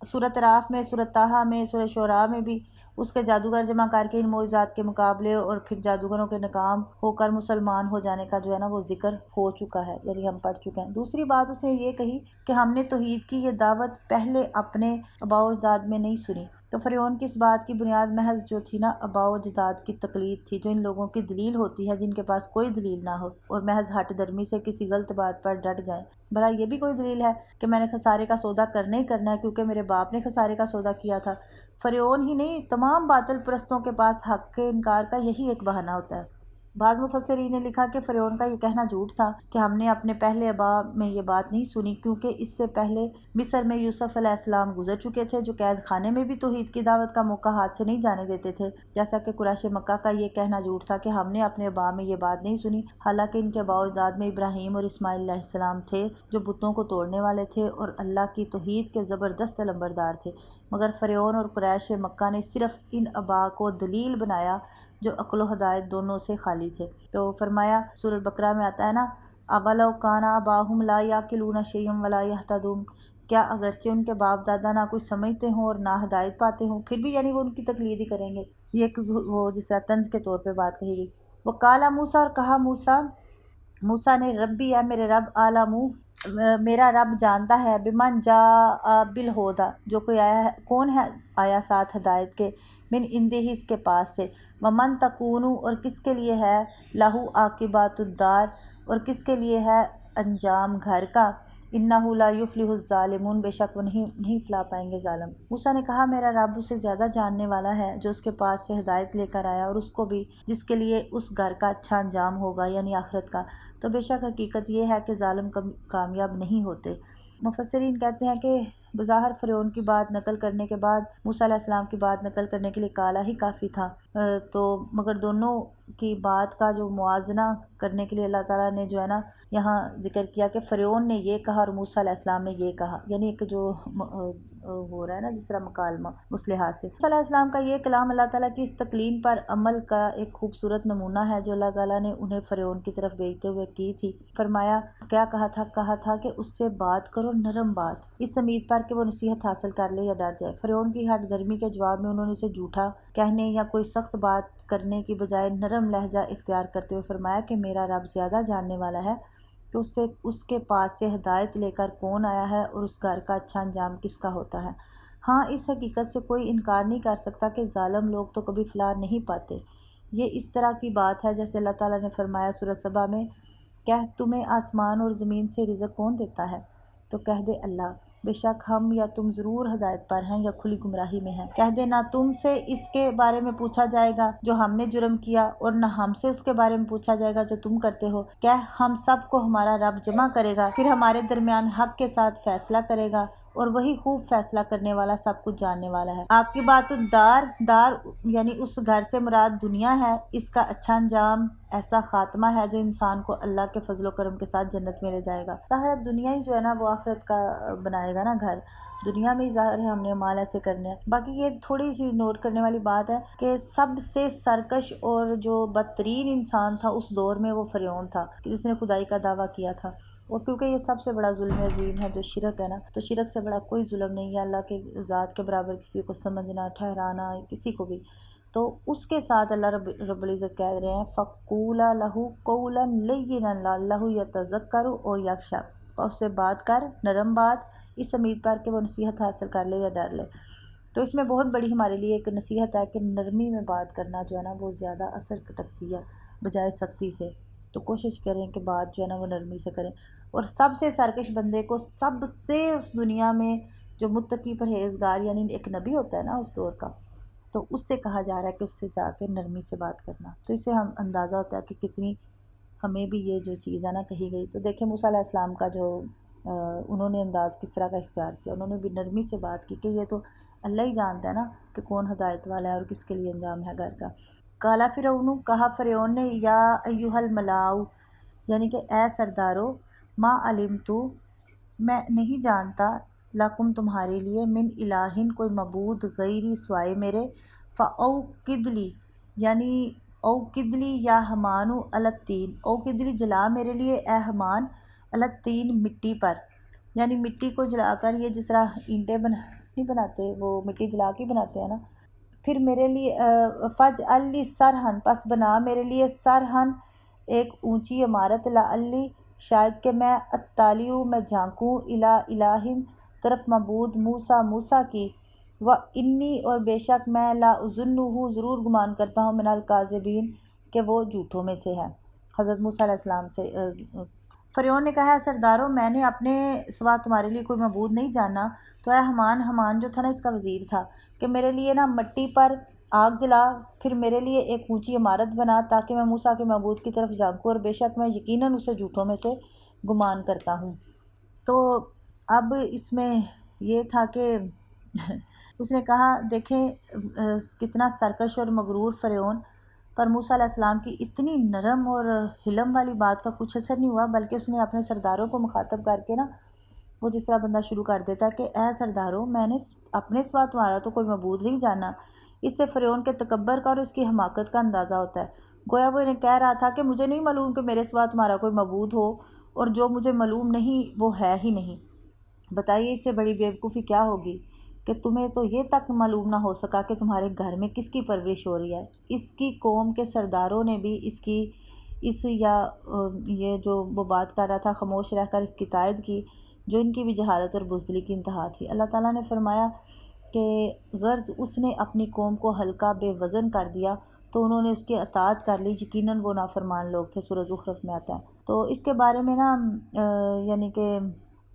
سورۃ راف میں، سورۃ طٰہٰ میں، سورۃ شعراء میں بھی اس کے جادوگر جمع کر کے ان معجزات کے مقابلے اور پھر جادوگروں کے ناکام ہو کر مسلمان ہو جانے کا جو ہے نا وہ ذکر ہو چکا ہے، یعنی ہم پڑھ چکے ہیں۔ دوسری بات اس نے یہ کہی کہ ہم نے توحید کی یہ دعوت پہلے اپنے آباء و اجداد میں نہیں سنی۔ تو فرعون کی اس بات کی بنیاد محض جو تھی نا آباء و اجداد کی تقلید تھی، جو ان لوگوں کی دلیل ہوتی ہے جن کے پاس کوئی دلیل نہ ہو اور محض ہٹ درمی سے کسی غلط بات پر ڈٹ جائیں۔ بھلا یہ بھی کوئی دلیل ہے کہ میں نے خسارے کا سودا کرنا ہی کرنا ہے کیونکہ میرے باپ نے خسارے کا سودا کیا تھا؟ فرعون ہی نہیں، تمام باطل پرستوں کے پاس حق کے انکار کا یہی ایک بہانہ ہوتا ہے۔ بعض مفسرین نے لکھا کہ فرعون کا یہ کہنا جھوٹ تھا کہ ہم نے اپنے پہلے آباء میں یہ بات نہیں سنی، کیونکہ اس سے پہلے مصر میں یوسف علیہ السلام گزر چکے تھے جو قید خانے میں بھی توحید کی دعوت کا موقع ہاتھ سے نہیں جانے دیتے تھے، جیسا کہ قریش مکہ کا یہ کہنا جھوٹ تھا کہ ہم نے اپنے آباء میں یہ بات نہیں سنی، حالانکہ ان کے آباء و اجداد میں ابراہیم اور اسماعیل علیہ السلام تھے جو بتوں کو توڑنے والے تھے اور اللہ کی توحید کے زبردست علمبردار تھے، مگر فرعون اور قریش مکہ نے صرف ان آباء کو دلیل بنایا جو عقل و ہدایت دونوں سے خالی تھے۔ تو فرمایا سورۃ بقرہ میں آتا ہے نا اَوَلَوْ كَانَ آبَاؤُهُمْ لَا يَعْقِلُونَ شَيْئًا وَلَا يَهْتَدُونَ، کیا اگرچہ ان کے باپ دادا نہ کچھ سمجھتے ہوں اور نہ ہدایت پاتے ہوں پھر بھی یعنی وہ ان کی تقلید ہی کریں گے۔ یہ وہ جس طرح طنز کے طور پہ بات کہی گئی۔ وَقَالَ مُوسَىٰ، اور کہا موسیٰ نے، ربی ہے میرے رب، عالم میرا رب جانتا ہے، بمن جاء بالہدیٰ جو کوئی آیا ہے، کون ہے آیا ساتھ ہدایت کے، من عندہ اس کے پاس سے، ومن تکون اور کس کے لیے ہے، لہو عاقبۃ الدار اور کس کے لیے ہے انجام گھر کا، انہ لا یفلح الظالمون بے شک وہ نہیں فلاح پائیں گے ظالم۔ موسیٰ نے کہا میرا رب اسے زیادہ جاننے والا ہے جو اس کے پاس سے ہدایت لے کر آیا اور اس کو بھی جس کے لیے اس گھر کا اچھا انجام ہوگا یعنی آخرت کا، تو بے شک حقیقت یہ ہے کہ ظالم کامیاب نہیں ہوتے۔ مفسرین کہتے ہیں کہ بظاہر فرعون کی بات نقل کرنے کے بعد موسیٰ علیہ السلام کی بات نقل کرنے کے لیے کالا ہی کافی تھا، تو مگر دونوں کی بات کا جو موازنہ کرنے کے لیے اللہ تعالیٰ نے جو ہے نا یہاں ذکر کیا کہ فرعون نے یہ کہا اور موسیٰ علیہ السلام نے یہ کہا، یعنی ایک جو ہو رہا ہے نا جس طرح مکالمہ اس لحاظ سے موسیٰ علیہ السلام کا یہ کلام اللہ تعالیٰ کی اس تکلیم پر عمل کا ایک خوبصورت نمونہ ہے جو اللہ تعالیٰ نے انہیں فرعون کی طرف بھیجتے ہوئے کی تھی۔ فرمایا کیا کہا تھا کہ اس سے بات کرو نرم بات، اس امید پر کہ وہ نصیحت حاصل کر لے یا ڈر جائے۔ فرعون کی ہٹ گرمی کے جواب میں انہوں نے اسے جھوٹا کہنے یا کوئی سخت بات کرنے کی بجائے نرم لہجہ اختیار کرتے ہوئے فرمایا کہ میرا رب زیادہ جاننے والا ہے کہ اس کے پاس سے ہدایت لے کر کون آیا ہے اور اس گھر کا اچھا انجام کس کا ہوتا ہے۔ ہاں اس حقیقت سے کوئی انکار نہیں کر سکتا کہ ظالم لوگ تو کبھی فلاح نہیں پاتے۔ یہ اس طرح کی بات ہے جیسے اللہ تعالیٰ نے فرمایا سورہ سبا میں، کہہ تمہیں آسمان اور زمین سے رزق کون دیتا ہے؟ تو کہہ دے اللہ، بے شک ہم یا تم ضرور ہدایت پر ہیں یا کھلی گمراہی میں ہیں۔ کہہ دے نہ تم سے اس کے بارے میں پوچھا جائے گا جو ہم نے جرم کیا اور نہ ہم سے اس کے بارے میں پوچھا جائے گا جو تم کرتے ہو۔ کہہ ہم سب کو ہمارا رب جمع کرے گا، پھر ہمارے درمیان حق کے ساتھ فیصلہ کرے گا اور وہی خوب فیصلہ کرنے والا سب کچھ جاننے والا ہے۔ آپ کی بات دار یعنی اس گھر سے مراد دنیا ہے، اس کا اچھا انجام ایسا خاتمہ ہے جو انسان کو اللہ کے فضل و کرم کے ساتھ جنت میں لے جائے گا۔ ظاہر دنیا ہی جو ہے نا وہ آخرت کا بنائے گا نا گھر، دنیا میں ہی ظاہر ہے ہم نے اعمال ایسے کرنے ہیں۔ باقی یہ تھوڑی سی نوٹ کرنے والی بات ہے کہ سب سے سرکش اور جو بدترین انسان تھا اس دور میں وہ فرعون تھا جس نے خدائی کا دعویٰ کیا تھا، اور کیونکہ یہ سب سے بڑا ظلم عظیم ہے جو شرک ہے نا، تو شرک سے بڑا کوئی ظلم نہیں ہے اللہ کے ذات کے برابر کسی کو سمجھنا ٹھہرانا کسی کو بھی۔ تو اس کے ساتھ اللہ رب العزت کہہ رہے ہیں فَقُولَا لَهُ قَوْلًا لَيِّنًا لَعَلَّهُ يَتَذَكَّرُ أَوْ يَخْشَىٰ، اور اس سے بات کر نرم بات اس امید پر کہ وہ نصیحت حاصل کر لے یا ڈر لے۔ تو اس میں بہت بڑی ہمارے لیے ایک نصیحت ہے کہ نرمی میں بات کرنا جو ہے نا وہ زیادہ اثر کٹکتی ہے بجائے سختی سے، تو کوشش کریں کہ بات جو ہے نا وہ نرمی سے کریں۔ اور سب سے سرکش بندے کو سب سے اس دنیا میں جو متقی پرہیزگار یعنی ایک نبی ہوتا ہے نا اس دور کا، تو اس سے کہا جا رہا ہے کہ اس سے جا کے نرمی سے بات کرنا۔ تو اس سے ہم اندازہ ہوتا ہے کہ کتنی ہمیں بھی یہ جو چیز ہے نا کہی گئی۔ تو دیکھیں موسیٰ علیہ السلام کا جو انہوں نے انداز کس طرح کا اختیار کیا، انہوں نے بھی نرمی سے بات کی کہ یہ تو اللہ ہی جانتا ہے نا کہ کون ہدایت والا ہے اور کس کے لیے انجام ہے گھر کا۔ قال فرعون، کہا فرعون نے، یا ایھا الملاؤ یعنی کہ اے سردارو، ما علمت میں نہیں جانتا، لکم تمہارے لیے، من الہ کوئی معبود غیری سوائے میرے، فاوقد لی یعنی اوقد لی یا حمان علی الطین، اوقد لی جلا میرے لیے اے حمان علی الطین مٹی پر، یعنی مٹی کو جلا کر یہ جس طرح اینٹیں نہیں بناتے وہ مٹی جلا کے بناتے ہیں نا، پھر میرے لیے فجعل لی سرحن پس بنا میرے لیے سرحن ایک اونچی عمارت، لعلی شاید کہ میں اطلع میں جھانکوں الی الہ طرف معبود موسیٰ کی، و انی اور بے شک میں لا اظنہ ضرور گمان کرتا ہوں من الکاذبین کہ وہ جھوٹوں میں سے ہے۔ حضرت موسیٰ علیہ السلام سے فرعون نے کہا ہے سردارو میں نے اپنے سوا تمہارے لیے کوئی معبود نہیں جانا، تو اے حمان جو تھا نا اس کا وزیر تھا، کہ میرے لیے نا مٹی پر آگ جلا، پھر میرے لیے ایک اونچی عمارت بنا تاکہ میں موسیٰ کے معبود کی طرف جھانکوں، اور بے شک میں یقیناً اسے جھوٹوں میں سے گمان کرتا ہوں۔ تو اب اس میں یہ تھا کہ اس نے کہا دیکھیں کتنا سرکش اور مغرور فرعون، پر موسیٰ علیہ السلام کی اتنی نرم اور حلم والی بات کا کچھ اثر نہیں ہوا، بلکہ اس نے اپنے سرداروں کو مخاطب کر کے نا وہ جس طرح بندہ شروع کر دیتا ہے کہ اے سرداروں میں نے اپنے سوا تمہارا تو کوئی معبود نہیں جانا۔ اس سے فرعون کے تکبر کا اور اس کی حماقت کا اندازہ ہوتا ہے، گویا وہ انہیں کہہ رہا تھا کہ مجھے نہیں معلوم کہ میرے سوا تمہارا کوئی معبود ہو، اور جو مجھے معلوم نہیں وہ ہے ہی نہیں۔ بتائیے اس سے بڑی بیوقوفی کیا ہوگی کہ تمہیں تو یہ تک معلوم نہ ہو سکا کہ تمہارے گھر میں کس کی پرورش ہو رہی ہے۔ اس کی قوم کے سرداروں نے بھی یہ جو وہ بات کر رہا تھا خاموش رہ کر اس کی تائید کی، جو ان کی بھی جہالت اور بزدلی کی انتہا تھی۔ اللہ تعالیٰ نے فرمایا کہ غرض اس نے اپنی قوم کو ہلکا بے وزن کر دیا تو انہوں نے اس کی اطاعت کر لی، یقیناً وہ نافرمان لوگ تھے، سورہ زخرف میں آتا ہے۔ تو اس کے بارے میں نا یعنی کہ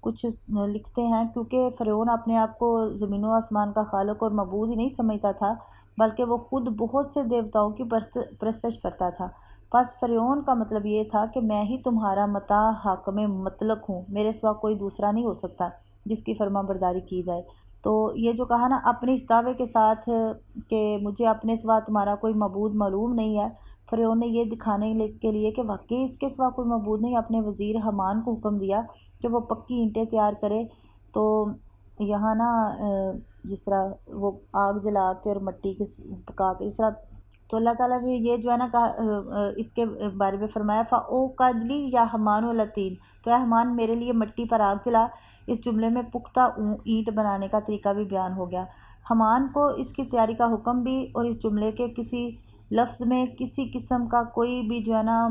کچھ لکھتے ہیں کیونکہ فرعون اپنے آپ کو زمین و آسمان کا خالق اور معبود ہی نہیں سمجھتا تھا، بلکہ وہ خود بہت سے دیوتاؤں کی پرستش کرتا تھا۔ پس فرعون کا مطلب یہ تھا کہ میں ہی تمہارا مطاع حاکم مطلق ہوں، میرے سوا کوئی دوسرا نہیں ہو سکتا۔ جس کی فرما برداری کی جائے۔ تو یہ جو کہا نا اپنے اس دعوے کے ساتھ کہ مجھے اپنے سوا تمہارا کوئی معبود معلوم نہیں ہے، فرعون نے یہ دکھانے کے لیے کہ واقعی اس کے سوا کوئی معبود نہیں، اپنے وزیر حامان کو حکم دیا کہ وہ پکی اینٹیں تیار کرے۔ تو یہاں نا جس طرح وہ آگ جلا کے اور مٹی کے پکا کے اس طرح، تو اللہ تعالیٰ نے یہ جو ہے نا کہا اس کے بارے میں فرمایا فَأَوْقَدْ لِي يَا حَمَانُ الْطِينَ، تو اے حمان میرے لیے مٹی پر آگ جلا۔ اس جملے میں پختہ اینٹ بنانے کا طریقہ بھی بیان ہو گیا، حمان کو اس کی تیاری کا حکم بھی، اور اس جملے کے کسی لفظ میں کسی قسم کا کوئی بھی جو ہے نا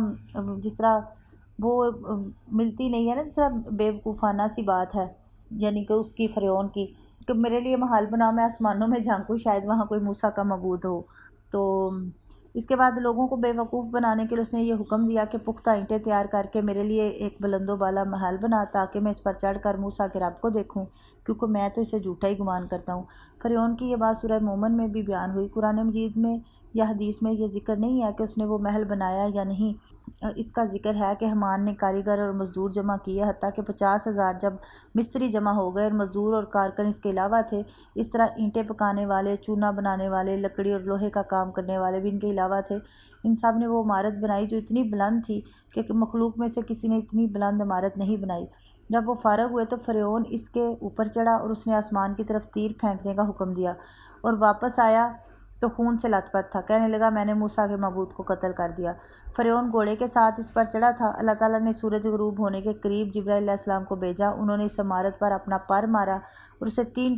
جس طرح وہ ملتی نہیں ہے نا، جس طرح بیوقوفانہ سی بات ہے، یعنی کہ اس کی فرعون کی کہ میرے لیے محل بناؤ، میں آسمانوں میں جھانکوں شاید وہاں کوئی موسیٰ کا معبود ہو۔ تو اس کے بعد لوگوں کو بے وقوف بنانے کے لیے اس نے یہ حکم دیا کہ پختہ اینٹیں تیار کر کے میرے لیے ایک بلند و بالا محل بنا، تاکہ میں اس پر چڑھ کر موسیٰ کے رب کو دیکھوں، کیونکہ میں تو اسے جھوٹا ہی گمان کرتا ہوں۔ فرعون کی یہ بات سورہ مومن میں بھی بیان ہوئی۔ قرآن مجید میں یا حدیث میں یہ ذکر نہیں ہے کہ اس نے وہ محل بنایا یا نہیں، اس کا ذکر ہے کہ حمان نے کاریگر اور مزدور جمع کیے، حتیٰ کہ 50,000 جب مستری جمع ہو گئے اور مزدور اور کارکن اس کے علاوہ تھے۔ اس طرح اینٹیں پکانے والے، چونا بنانے والے، لکڑی اور لوہے کا کام کرنے والے بھی ان کے علاوہ تھے۔ ان سب نے وہ عمارت بنائی جو اتنی بلند تھی کہ مخلوق میں سے کسی نے اتنی بلند عمارت نہیں بنائی۔ جب وہ فارغ ہوئے تو فرعون اس کے اوپر چڑھا اور اس نے آسمان کی طرف تیر پھینکنے کا حکم دیا، اور واپس آیا تو خون سے لت پت تھا، کہنے لگا میں نے موسیٰ کے معبود کو قتل کر دیا۔ فرعون گھوڑے کے ساتھ اس پر چڑھا تھا۔ اللہ تعالیٰ نے سورج غروب ہونے کے قریب جبرائیل علیہ السلام کو بھیجا، انہوں نے اس عمارت پر اپنا پر مارا اور اسے 3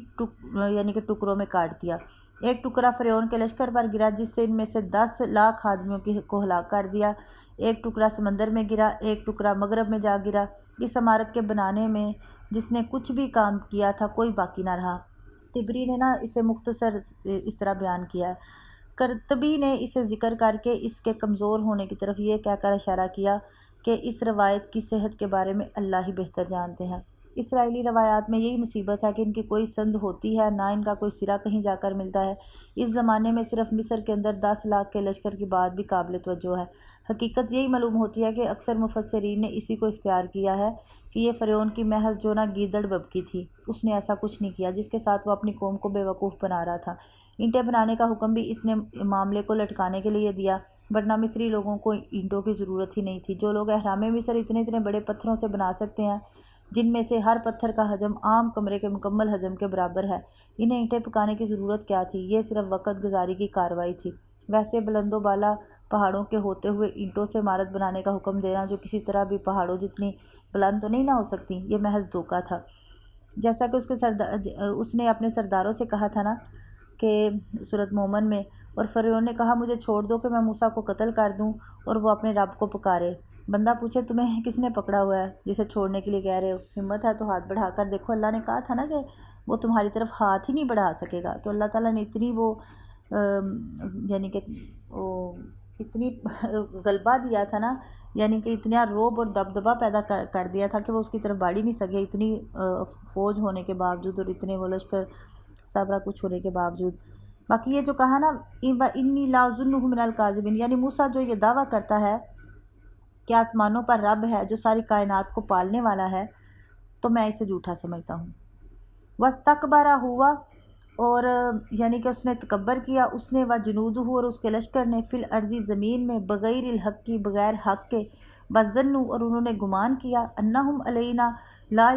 یعنی کہ ٹکڑوں میں کاٹ دیا۔ ایک ٹکڑا فرعون کے لشکر پر گرا جس سے ان میں سے 10 لاکھ آدمیوں کو ہلاک کر دیا، ایک ٹکڑا سمندر میں گرا، ایک ٹکڑا مغرب میں جا گرا۔ اس عمارت کے بنانے میں جس نے کچھ بھی کام کیا تھا کوئی باقی نہ رہا۔ طبری نے نا اسے مختصر اس طرح بیان کیا ہے۔ قرطبی نے اسے ذکر کر کے اس کے کمزور ہونے کی طرف یہ کہہ کر اشارہ کیا کہ اس روایت کی صحت کے بارے میں اللہ ہی بہتر جانتے ہیں۔ اسرائیلی روایات میں یہی مصیبت ہے کہ ان کی کوئی سند ہوتی ہے، نہ ان کا کوئی سرا کہیں جا کر ملتا ہے۔ اس زمانے میں صرف مصر کے اندر 10 لاکھ کے لشکر کی بات بھی قابل توجہ ہے۔ حقیقت یہی معلوم ہوتی ہے کہ اکثر مفسرین نے اسی کو اختیار کیا ہے کہ یہ فرعون کی محض جو نا گیدڑ ببکی تھی، اس نے ایسا کچھ نہیں کیا جس کے ساتھ وہ اپنی قوم کو بے وقوف بنا رہا تھا۔ اینٹیں بنانے کا حکم بھی اس نے معاملے کو لٹکانے کے لیے دیا، ورنہ مصری لوگوں کو اینٹوں کی ضرورت ہی نہیں تھی۔ جو لوگ احرام مصر اتنے بڑے پتھروں سے بنا سکتے ہیں جن میں سے ہر پتھر کا حجم عام کمرے کے مکمل حجم کے برابر ہے، انہیں اینٹیں پکانے کی ضرورت کیا تھی؟ یہ صرف وقت گزاری کی کارروائی تھی۔ ویسے بلند و بالا پہاڑوں کے ہوتے ہوئے اینٹوں سے عمارت بنانے کا حکم دینا جو کسی طرح بھی پہاڑوں جتنی بلند تو نہیں نہ ہو سکتی، یہ محض دھوکہ تھا۔ جیسا کہ اس نے اپنے سرداروں سے کہا تھا نا کہ سورۃ مومن میں، اور فرعون نے کہا مجھے چھوڑ دو کہ میں موسیٰ کو قتل کر دوں اور وہ اپنے رب کو پکارے۔ بندہ پوچھے تمہیں کس نے پکڑا ہوا ہے جسے چھوڑنے کے لیے کہہ رہے ہو؟ ہمت ہے تو ہاتھ بڑھا کر دیکھو، اللہ نے کہا تھا نا کہ وہ تمہاری طرف ہاتھ ہی نہیں بڑھا سکے گا۔ تو اللہ تعالیٰ نے اتنی وہ یعنی کہ اتنی غلبہ دیا تھا نا، یعنی کہ اتنا روب اور دبدبہ پیدا کر دیا تھا کہ وہ اس کی طرف بڑھ ہی نہیں سکے، اتنی فوج ہونے کے باوجود اور اتنے وہ لشکر سابرہ کچھ ہونے کے باوجود۔ باقی یہ جو کہا نا انی لا اظنہ من الکاذبین، یعنی موسیٰ جو یہ دعویٰ کرتا ہے کہ آسمانوں پر رب ہے جو ساری کائنات کو پالنے والا ہے، تو میں اسے جھوٹا سمجھتا ہوں۔ واستکبر ہوا، اور یعنی کہ اس نے تکبر کیا، اس نے وجنودہ اور اس کے لشکر نے فی الارض زمین میں بغیر الحق کی بغیر حق کے، وظنوا اور انہوں نے گمان کیا، انہم علینا لا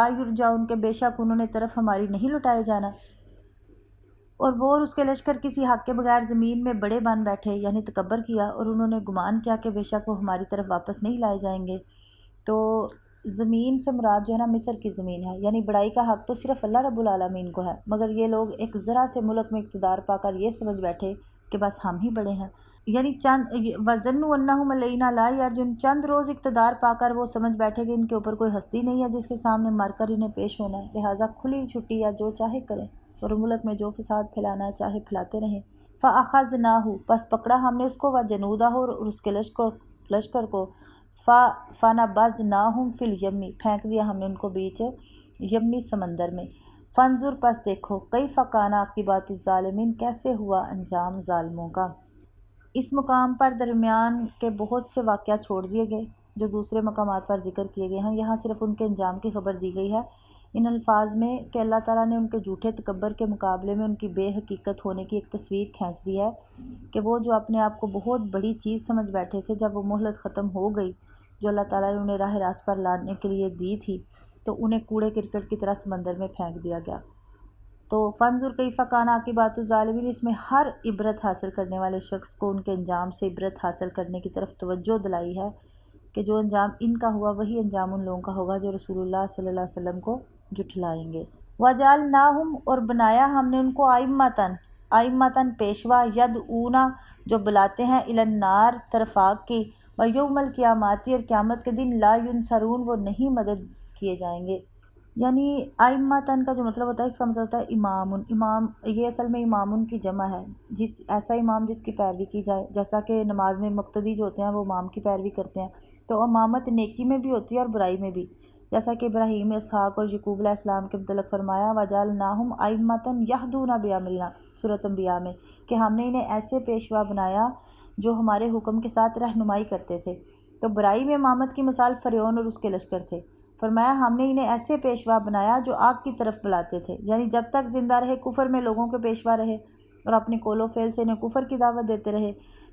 یرجعون کہ بے شک انہوں نے طرف ہماری نہیں لٹائے جانا، اور وہ اور اس کے لشکر کسی حق کے بغیر زمین میں بڑے بن بیٹھے، یعنی تکبر کیا، اور انہوں نے گمان کیا کہ بے شک وہ ہماری طرف واپس نہیں لائے جائیں گے۔ تو زمین سے مراد جو ہے نا مصر کی زمین ہے، یعنی بڑائی کا حق تو صرف اللہ رب العالمین کو ہے، مگر یہ لوگ ایک ذرا سے ملک میں اقتدار پا کر یہ سمجھ بیٹھے کہ بس ہم ہی بڑے ہیں، یعنی وَظَنُّوا أَنَّهُمْ عَلَيْنَا لَا يَرْجِعُونَ، چند روز اقتدار پا کر وہ سمجھ بیٹھے کہ ان کے اوپر کوئی ہستی نہیں ہے جس کے سامنے مر کر انہیں پیش ہونا ہے، لہٰذا کھلی چھٹی ہے، جو چاہے کریں، اور ملک میں جو فساد پھیلانا ہے چاہے پھیلاتے رہیں۔ فَأَخَذْنَاهُ، پس پکڑا ہم نے اس کو، وَجُنُودَهُ اور اس کے لشکر کو، فَنَبَذْنَاهُمْ فِي الْيَمِّ، پھینک دیا ہم نے ان کو بیچ یمی سمندر میں۔ فَانظُرْ، پس دیکھو، کیف کان عاقبۃ الظالمین، کیسے ہوا انجام ظالموں کا۔ اس مقام پر درمیان کے بہت سے واقعات چھوڑ دیے گئے جو دوسرے مقامات پر ذکر کیے گئے ہیں، یہاں صرف ان کے انجام کی خبر دی گئی ہے۔ ان الفاظ میں کہ اللہ تعالیٰ نے ان کے جھوٹے تکبر کے مقابلے میں ان کی بے حقیقت ہونے کی ایک تصویر کھینچ دی ہے کہ وہ جو اپنے آپ کو بہت بڑی چیز سمجھ بیٹھے تھے، جب وہ مہلت ختم ہو گئی جو اللہ تعالیٰ نے انہیں راہ راست پر لانے کے لیے دی تھی، تو انہیں کوڑے کرکٹ کی طرح سمندر میں پھینک دیا گیا۔ تو فانظر کیف کان عاقبۃ الظالمین، اس میں ہر عبرت حاصل کرنے والے شخص کو ان کے انجام سے عبرت حاصل کرنے کی طرف توجہ دلائی ہے کہ جو انجام ان کا ہوا وہی انجام ان لوگوں کا ہوگا جو رسول اللہ صلی اللہ علیہ وسلم کو جھٹلائیں گے۔ وَجَعَلْنَاهُمْ، اور بنایا ہم نے ان کو ائمۃً پیشوا، یدعونا جو بلاتے ہیں الی النار طرف آگ کی، ویوم القیامۃ اور قیامت کے دن لا ینصرون وہ نہیں مدد کیے جائیں گے۔ یعنی ائمۃً کا جو مطلب ہوتا ہے، اس کا مطلب ہوتا ہے امام، یہ اصل میں امامن کی جمع ہے، ایسا امام جس کی پیروی کی جائے، جیسا کہ نماز میں مقتدی جو ہوتے ہیں وہ امام کی پیروی کرتے ہیں، تو امامت نیکی میں بھی ہوتی ہے اور برائی میں بھی، جیسا کہ ابراہیم، اسحاق اور یعقوب علیہ السلام کے متعلق فرمایا وَجَعَلْنَاهُمْ أَئِمَّةً يَهْدُونَ بِأَمْرِنَا، سورۃ انبیاء میں، کہ ہم نے انہیں ایسے پیشوا بنایا جو ہمارے حکم کے ساتھ رہنمائی کرتے تھے۔ تو برائی میں امامت کی مثال فرعون اور اس کے لشکر تھے۔ فرمایا ہم نے انہیں ایسے پیشوا بنایا جو آگ کی طرف بلاتے تھے، یعنی جب تک زندہ رہے کفر میں لوگوں کے پیشوا رہے اور اپنے قول و فعل سے انہیں کفر کی دعوت دیتے رہے،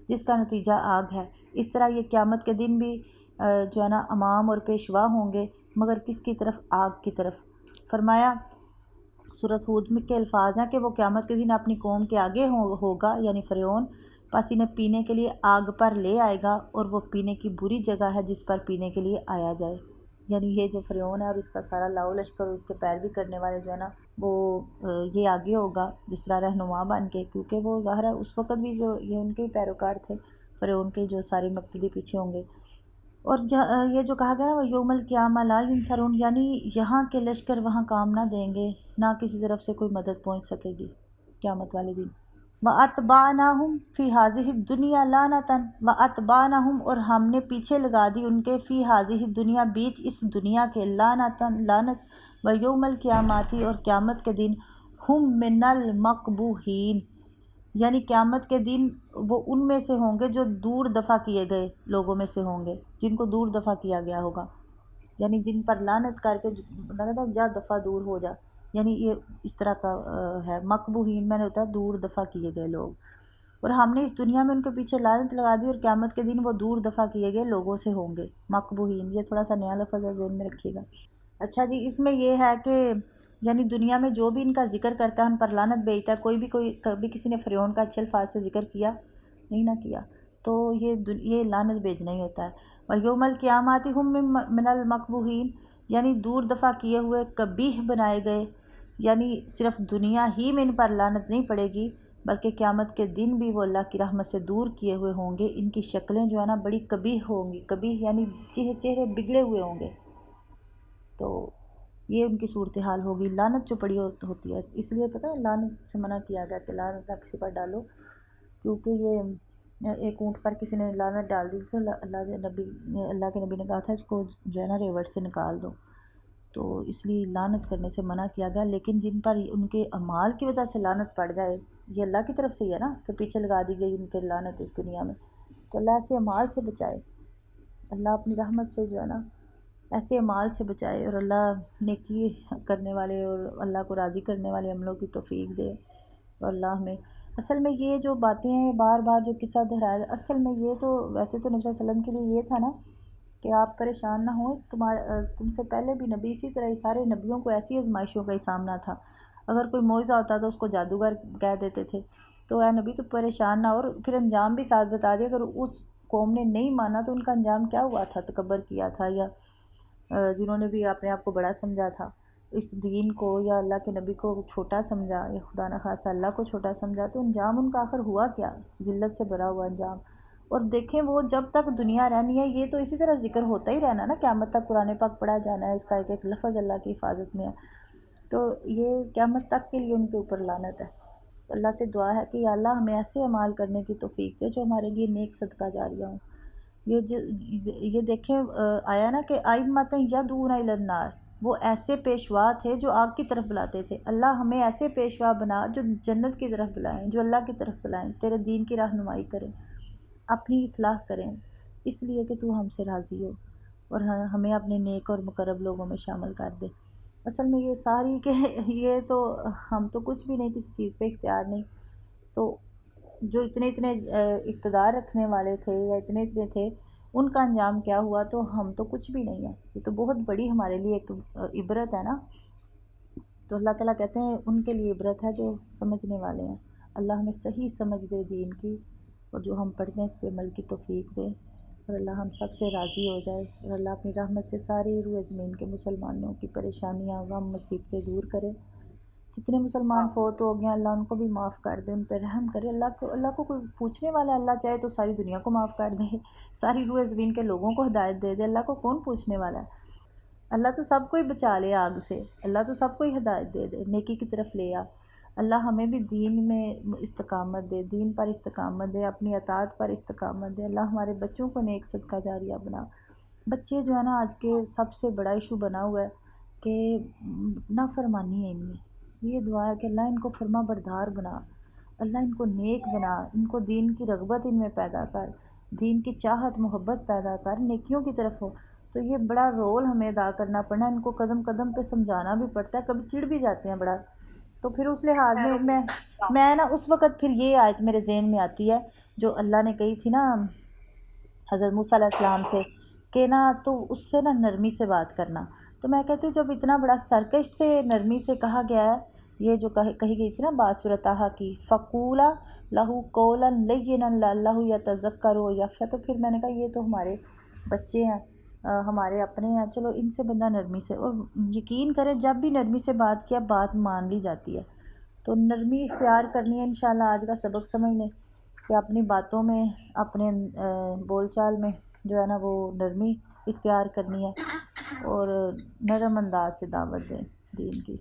جس کا نتیجہ آگ ہے۔ اس طرح یہ قیامت کے دن بھی جو ہے نا امام اور پیشوا ہوں گے، مگر کس کی طرف؟ آگ کی طرف۔ فرمایا سورۃ ہود میں کے الفاظ ہیں کہ وہ قیامت کے دن اپنی قوم کے آگے ہوگا، یعنی فرعون، پس انہیں پینے کے لیے آگ پر لے آئے گا، اور وہ پینے کی بری جگہ ہے جس پر پینے کے لیے آیا جائے۔ یعنی یہ جو فرعون ہے اور اس کا سارا لاؤ لشکر اور اس کے پیروی کرنے والے جو ہے نا وہ یہ آگے ہوگا جس طرح رہنما بن کے، کیونکہ وہ ظاہر ہے اس وقت بھی جو یہ ان کے پیروکار تھے فرعون کے، جو سارے مقتدی پیچھے ہوں گے۔ اور یہ جو کہا گیا نا وہ یوم القیامہ لا ینصرون، یعنی یہاں کے لشکر وہاں کام نہ دیں گے، نہ کسی طرف سے کوئی مدد پہنچ سکے گی قیامت والے دن۔ وَأَتْبَعْنَاهُمْ فِي هَذِهِ الدُّنْيَا لَعْنَةً، وَأَتْبَعْنَاهُمْ اور ہم نے پیچھے لگا دی ان کے فی هذه الدنیا بیچ اس دنیا کے، لعنتاً لعنت، ویوم القیامۃ اور قیامت کے دن ہم من المقبوحین، یعنی قیامت کے دن وہ ان میں سے ہوں گے جو دور دفع کیے گئے لوگوں میں سے ہوں گے، جن کو دور دفع کیا گیا ہوگا، یعنی جن پر لعنت کر کے لگتا جا دفع دور ہو جا، یعنی یہ اس طرح کا ہے۔ مقبوحین میں نے ہوتا ہے دور دفع کیے گئے لوگ، اور ہم نے اس دنیا میں ان کے پیچھے لعنت لگا دی اور قیامت کے دن وہ دور دفع کیے گئے لوگوں سے ہوں گے۔ مقبوحین یہ تھوڑا سا نیا لفظ ہے، ذہن میں رکھیے گا۔ اچھا جی، اس میں یہ ہے کہ یعنی دنیا میں جو بھی ان کا ذکر کرتا ہے ان پر لعنت بھیجتا ہے، کبھی کسی نے فرعون کا اچھے الفاظ سے ذکر کیا نہیں نہ کیا، تو یہ لعنت بھیجنا ہی ہوتا ہے۔ وَيَوْمَ الْقِيَامَةِ هُمْ مِنَ الْمَقْبُوحِينَ، یعنی دور دفع کیے ہوئے قبیح بنائے گئے، یعنی صرف دنیا ہی میں ان پر لعنت نہیں پڑے گی بلکہ قیامت کے دن بھی وہ اللہ کی رحمت سے دور کیے ہوئے ہوں گے۔ ان کی شکلیں جو ہے نا بڑی قبیح ہوں گی، قبیح یعنی چہرے بگڑے ہوئے ہوں گے، تو یہ ان کی صورتحال ہوگی۔ لعنت جو پڑی ہوتی ہے، اس لیے پتہ ہے لعنت سے منع کیا گیا کہ لعنت نہ کسی پر ڈالو، کیونکہ یہ ایک اونٹ پر کسی نے لعنت ڈال دی تو اللہ کے نبی نے کہا تھا اس کو جو ہے نا ریوڑ سے نکال دو، تو اس لیے لعنت کرنے سے منع کیا گیا۔ لیکن جن پر ان کے اعمال کی وجہ سے لعنت پڑ جائے، یہ اللہ کی طرف سے ہی ہے نا کہ پیچھے لگا دی گئی ان کے لعنت اس دنیا میں، تو اللہ ایسے اعمال سے بچائے، اللہ اپنی رحمت سے جو ہے نا ایسے اعمال سے بچائے، اور اللہ نیکی کرنے والے اور اللہ کو راضی کرنے والے عملوں کی توفیق دے۔ اور اللہ ہمیں اصل میں یہ جو باتیں ہیں بار بار جو قصہ دہرایا، اصل میں یہ تو ویسے تو نبی صلی اللہ علیہ وسلم کے لیے یہ تھا نا کہ آپ پریشان نہ ہوں، تم سے پہلے بھی نبی اسی طرح سارے نبیوں کو ایسی آزمائشوں کا ہی سامنا تھا۔ اگر کوئی معجزہ ہوتا تو اس کو جادوگر کہہ دیتے تھے، تو اے نبی تو پریشان نہ، اور پھر انجام بھی ساتھ بتا دیا۔ اگر اس قوم نے نہیں مانا تو ان کا انجام کیا ہوا تھا؟ تکبر کیا تھا، یا جنہوں نے بھی اپنے آپ کو بڑا سمجھا تھا، اس دین کو یا اللہ کے نبی کو چھوٹا سمجھا، یا خدا نخواستہ اللہ کو چھوٹا سمجھا، تو انجام ان کا آخر ہوا کیا؟ ذلت سے بھرا ہوا انجام۔ اور دیکھیں وہ جب تک دنیا رہنی ہے یہ تو اسی طرح ذکر ہوتا ہی رہنا نا، قیامت تک قرآن پاک پڑھا جانا ہے، اس کا ایک ایک لفظ اللہ کی حفاظت میں ہے، تو یہ قیامت تک کے لیے ان کے اوپر لعنت ہے۔ اللہ سے دعا ہے کہ یا اللہ ہمیں ایسے اعمال کرنے کی توفیق دے جو ہمارے لیے نیک صدقہ جاریہ ہوں۔ یہ دیکھیں آیا نا کہ ائمۃ یدعون الی النار، وہ ایسے پیشوا تھے جو آگ کی طرف بلاتے تھے۔ اللہ ہمیں ایسے پیشوا بنا جو جنت کی طرف بلائیں، جو اللہ کی طرف بلائیں، تیرے دین کی رہنمائی کریں، اپنی اصلاح کریں، اس لیے کہ تو ہم سے راضی ہو، اور ہمیں اپنے نیک اور مقرب لوگوں میں شامل کر دے۔ اصل میں یہ ساری کہ یہ تو ہم تو کچھ بھی نہیں، کسی چیز پہ اختیار نہیں، تو جو اتنے اتنے اقتدار رکھنے والے تھے یا اتنے اتنے تھے، ان کا انجام کیا ہوا، تو ہم تو کچھ بھی نہیں ہیں۔ یہ تو بہت بڑی ہمارے لیے ایک عبرت ہے نا۔ تو اللہ تعالیٰ کہتے ہیں ان کے لیے عبرت ہے جو سمجھنے والے ہیں۔ اللہ ہمیں صحیح سمجھ دے دین کی، اور جو ہم پڑھتے ہیں اس پہ عمل کی توفیق دے، اور اللہ ہم سب سے راضی ہو جائے، اور اللہ اپنی رحمت سے ساری روئے زمین کے مسلمانوں کی پریشانیاں، غم، مصیبتیں دور کرے۔ جتنے مسلمان فوت ہو گئے ہیں اللہ ان کو بھی معاف کر دے، ان پہ رحم کرے۔ اللہ کو کوئی پوچھنے والا ہے؟ اللہ چاہے تو ساری دنیا کو معاف کر دے، ساری روئے زمین کے لوگوں کو ہدایت دے دے، اللہ کو کون پوچھنے والا ہے؟ اللہ تو سب کو ہی بچا لے آگ سے، اللہ تو سب کو ہی ہدایت دے دے، نیکی کی طرف لے آ۔ اللہ ہمیں بھی دین میں استقامت دے، دین پر استقامت دے، اپنی اطاعت پر استقامت دے۔ اللہ ہمارے بچوں کو نیک صدقہ جاریہ بنا۔ بچے جو ہے نا آج کے سب سے بڑا ایشو بنا ہوا ہے کہ نافرمانی ہے ان میں۔ یہ دعا ہے کہ اللہ ان کو فرما بردار بنا، اللہ ان کو نیک بنا، ان کو دین کی رغبت ان میں پیدا کر، دین کی چاہت محبت پیدا کر، نیکیوں کی طرف ہو۔ تو یہ بڑا رول ہمیں ادا کرنا پڑنا، ان کو قدم قدم پہ سمجھانا بھی پڑتا ہے، کبھی چڑ بھی جاتے ہیں بڑا۔ تو پھر اس لحاظ میں نا اس وقت پھر یہ آیت میرے ذہن میں آتی ہے جو اللہ نے کہی تھی نا حضرت موسیٰ علیہ السلام سے کہ نا تو اس سے نا نرمی سے بات کرنا۔ تو میں کہتی ہوں جب اتنا بڑا سرکش سے نرمی سے کہا گیا ہے، یہ جو کہی گئی تھی نا بات سورۃ طٰہٰ کی، فَقُولَا لَهُ قَوْلًا لَيِّنًا لَعَلَّهُ يَتَذَكَّرُ وَيَخْشَىٰ، تو پھر میں نے کہا یہ تو ہمارے بچے ہیں، ہمارے اپنے ہیں، چلو ان سے بندہ نرمی سے، اور یقین کرے جب بھی نرمی سے بات کیا بات مان لی جاتی ہے۔ تو نرمی اختیار کرنی ہے انشاءاللہ، آج کا سبق سمجھ لیں کہ اپنی باتوں میں، اپنے بول چال میں جو ہے نا وہ نرمی اختیار کرنی ہے، اور نرم انداز سے دعوت دیں دین کی۔